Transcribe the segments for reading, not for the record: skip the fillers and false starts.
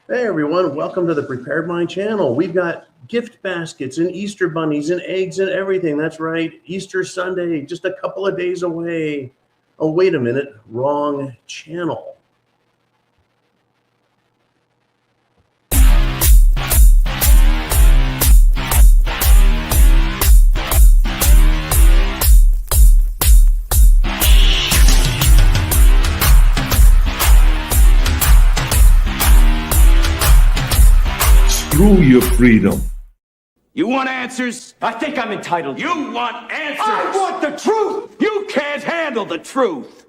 Hey everyone, welcome to the Prepared Mind channel. We've got gift baskets and Easter bunnies and eggs and everything. That's right, Easter Sunday, just a couple of days away. Oh, wait a minute, wrong channel. Screw your freedom. You want answers? I think I'm entitled. You want answers? I want the truth! You can't handle the truth!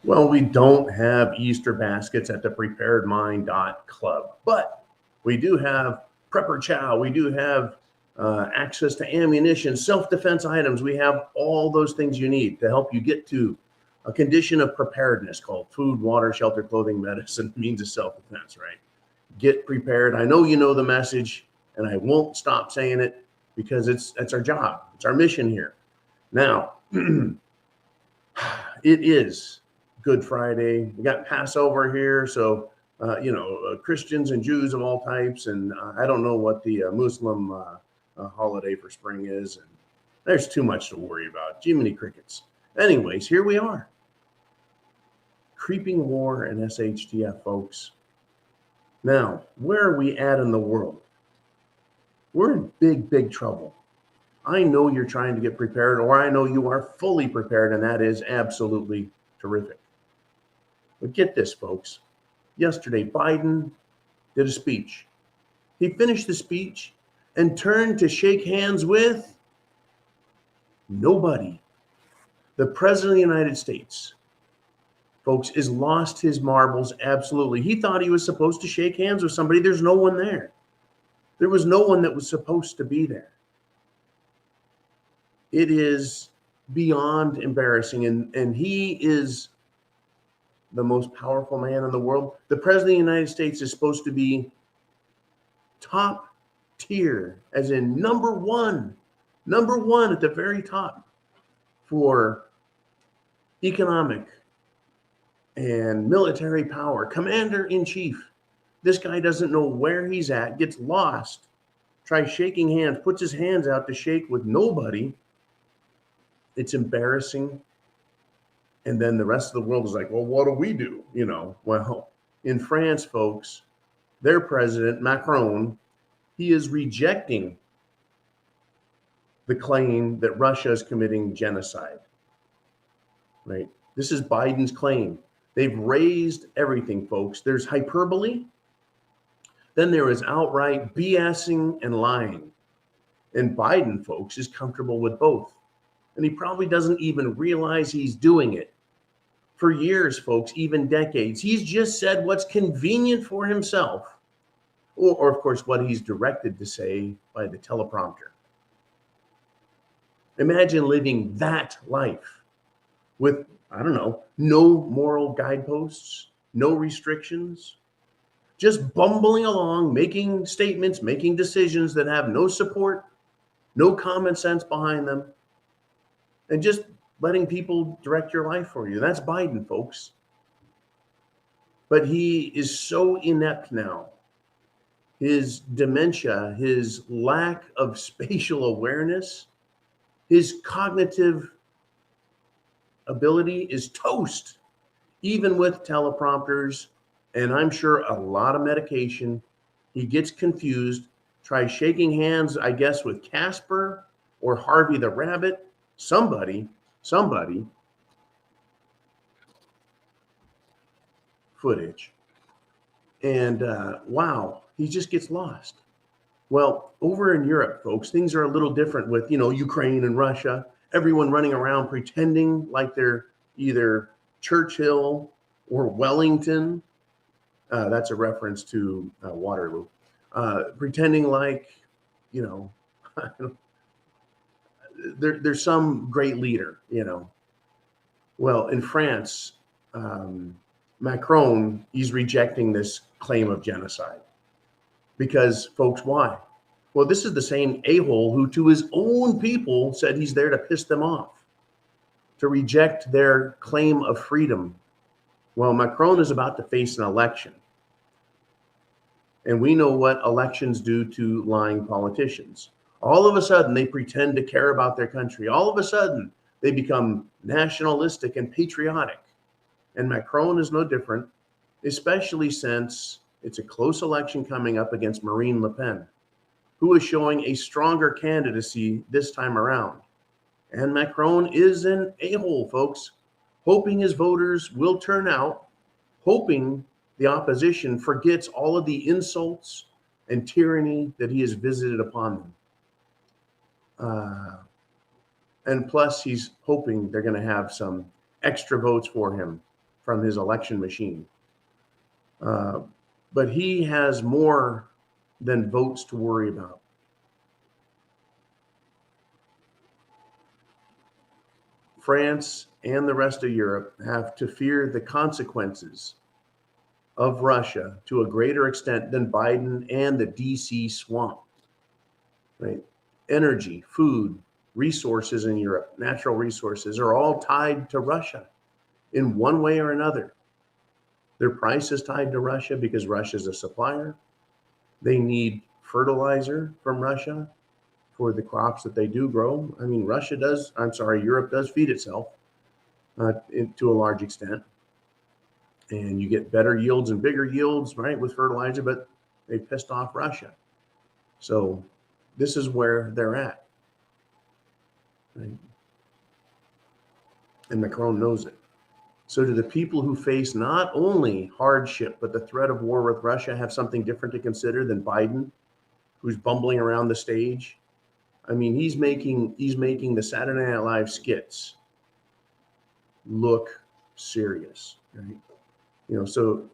Well, we don't have Easter baskets at the preparedmind.club, but we do have prepper chow. We do have access to ammunition, self-defense items. We have all those things you need to help you get to a condition of preparedness called food, water, shelter, clothing, medicine, means of self-defense, right? Get prepared. I know you know the message, and I won't stop saying it because that's our job. It's our mission here. Now, it is Good Friday. We got Passover here, so Christians and Jews of all types, and I don't know what the Muslim holiday for spring is, and there's too much to worry about. Jiminy crickets. Anyways, here we are. Creeping war and SHTF, folks. Now, where are we at in the world? We're in big, big trouble. I know you're trying to get prepared, or I know you are fully prepared, and that is absolutely terrific. But get this, folks. Yesterday, Biden did a speech. He finished the speech and turned to shake hands with nobody. The President of the United States, folks, has lost his marbles absolutely. He thought he was supposed to shake hands with somebody. There's no one there. There was no one that was supposed to be there. It is beyond embarrassing, and he is the most powerful man in the world. The President of the United States is supposed to be top tier, as in number one at the very top for economic and military power, commander-in-chief. This guy doesn't know where he's at, gets lost, tries shaking hands, puts his hands out to shake with nobody. It's embarrassing. And then the rest of the world is like, well, what do we do? Well, in France, folks, their president, Macron, he is rejecting the claim that Russia is committing genocide, right? This is Biden's claim. They've raised everything, folks. There's hyperbole. Then there is outright BSing and lying. And Biden, folks, is comfortable with both. And he probably doesn't even realize he's doing it. For years, folks, even decades, he's just said what's convenient for himself, or of course, what he's directed to say by the teleprompter. Imagine living that life with, no moral guideposts, no restrictions, just bumbling along, making statements, making decisions that have no support, no common sense behind them, and just letting people direct your life for you. That's Biden, folks. But he is so inept now. His dementia, his lack of spatial awareness, his cognitive ability is toast, even with teleprompters, and I'm sure a lot of medication. He gets confused, tries shaking hands, I guess, with Casper or Harvey the Rabbit, somebody, footage. And wow, he just gets lost. Well, over in Europe, folks, things are a little different with, Ukraine and Russia. Everyone running around pretending like they're either Churchill or Wellington. That's a reference to Waterloo. Pretending like, there's some great leader, Well, in France, Macron, he's rejecting this claim of genocide. Because, folks, why? Well, this is the same a-hole who to his own people said he's there to piss them off, to reject their claim of freedom. Well, Macron is about to face an election. And we know what elections do to lying politicians. All of a sudden, they pretend to care about their country. All of a sudden, they become nationalistic and patriotic. And Macron is no different, especially since it's a close election coming up against Marine Le Pen, who is showing a stronger candidacy this time around. And Macron is an a-hole, folks, hoping his voters will turn out, hoping the opposition forgets all of the insults and tyranny that he has visited upon them. And plus, he's hoping they're going to have some extra votes for him from his election machine. But he has more than votes to worry about. France and the rest of Europe have to fear the consequences of Russia to a greater extent than Biden and the DC swamp. Right? Energy, food, resources in Europe, natural resources are all tied to Russia in one way or another. Their price is tied to Russia because Russia is a supplier. They need fertilizer from Russia for the crops that they do grow. I mean, Europe does feed itself to a large extent. And you get better yields and bigger yields, right, with fertilizer, but they pissed off Russia. So this is where they're at. Right? And Macron knows it. So do the people who face not only hardship, but the threat of war with Russia have something different to consider than Biden, who's bumbling around the stage? I mean, he's making the Saturday Night Live skits look serious, right? You know, so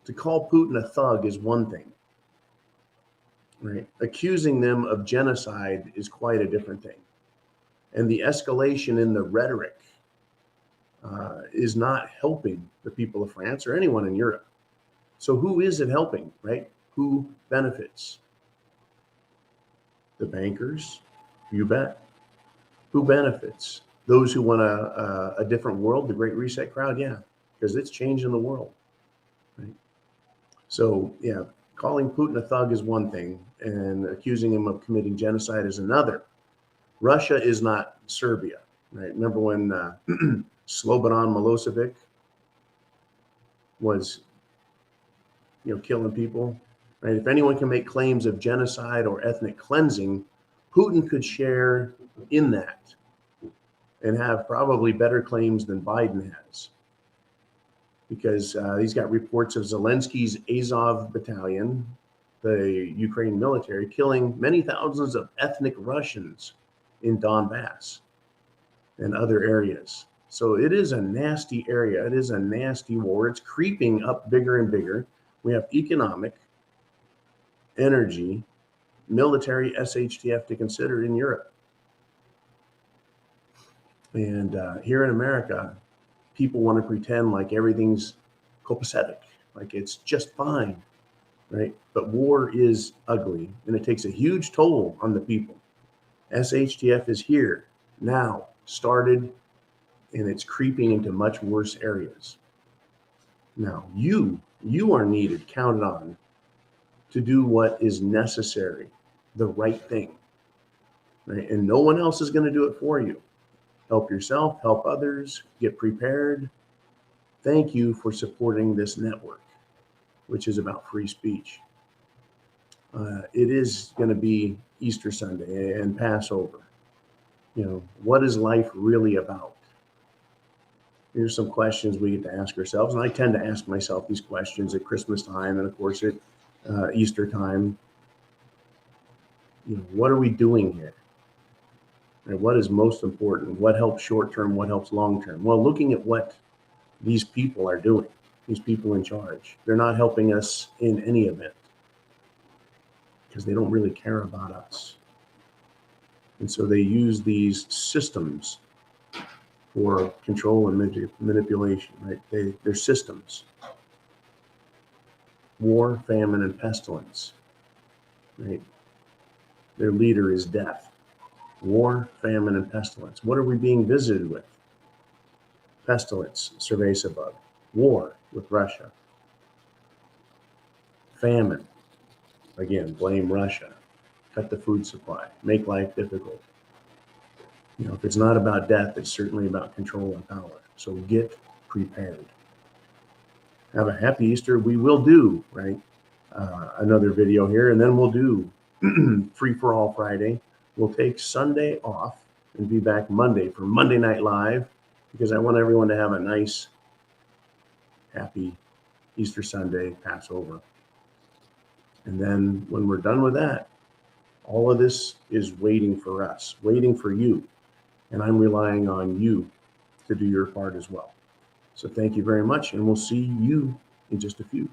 to call Putin a thug is one thing, right? Accusing them of genocide is quite a different thing. And the escalation in the rhetoric is not helping the people of France or anyone in Europe. So who is it helping, right? Who benefits? The bankers, you bet. Who benefits? Those who want a different world, the Great Reset crowd, yeah, because it's changing the world, right? So, yeah, calling Putin a thug is one thing, and accusing him of committing genocide is another. Russia is not Serbia, right? Remember when Slobodan Milosevic was, killing people, right? If anyone can make claims of genocide or ethnic cleansing, Putin could share in that and have probably better claims than Biden has, because he's got reports of Zelensky's Azov battalion, the Ukraine military, killing many thousands of ethnic Russians in Donbass and other areas. So it is a nasty area. It is a nasty war. It's creeping up bigger and bigger. We have economic, energy, military, SHTF to consider in Europe. And here in America, people want to pretend like everything's copacetic, like it's just fine, right? But war is ugly, and it takes a huge toll on the people. SHTF is here now, started, and it's creeping into much worse areas. Now, you are needed, counted on, to do what is necessary, the right thing, right? And no one else is going to do it for you. Help yourself, help others, get prepared. Thank you for supporting this network, which is about free speech. It is going to be Easter Sunday and Passover. What is life really about? Here's some questions we get to ask ourselves. And I tend to ask myself these questions at Christmas time and, of course, at Easter time. What are we doing here? And what is most important? What helps short term? What helps long term? Well, looking at what these people are doing, these people in charge, they're not helping us in any event because they don't really care about us. And so they use these systems for control and manipulation, right? They're systems. War, famine, and pestilence, right? Their leader is death. War, famine, and pestilence. What are we being visited with? Pestilence, cerveza bug. War with Russia. Famine. Again, blame Russia. Cut the food supply. Make life difficult. You know, if it's not about death, it's certainly about control and power. So get prepared. Have a happy Easter. We will do, right, another video here, and then we'll do Free for All Friday. We'll take Sunday off and be back Monday for Monday Night Live, because I want everyone to have a nice, happy Easter Sunday, Passover. And then when we're done with that, all of this is waiting for us, waiting for you. And I'm relying on you to do your part as well. So thank you very much, and we'll see you in just a few.